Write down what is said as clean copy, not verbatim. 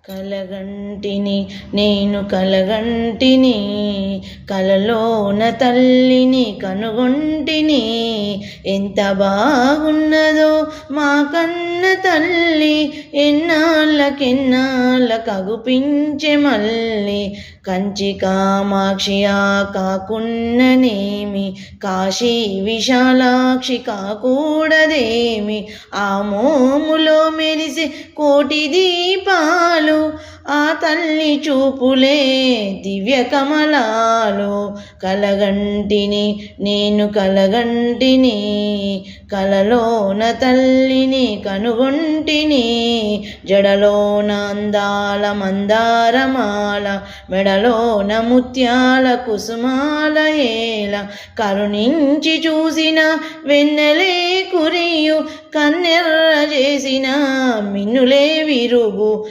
కలగంటిని నేను కలగంటిని, కలలోన తల్లిని కనుగొంటిని. ఎంత బాగున్నదో మా కన్న తల్లి, ఎన్నాళ్ళకెన్నాళ్ళకగుపించె మల్లి. కంచి కామాక్షియా కాకున్ననేమి, కాశీ విశాలాక్షి కాకూడదేమి. ఆ మోములో మెరిసే కోటి దీపాలు, ఆ తల్లి చూపులే దివ్య కమలాలు. కలగంటిని నేను కలగంటిని, కలలోన తల్లిని కనుగొంటిని. జడలోన అందాల మందారమాల, మెడలోన ముత్యాల కుసుమాల ఏల. కరుణించి చూసిన వెన్నెలే కురియు, కన్నెర్ర చేసిన మిన్నులే విరుగు.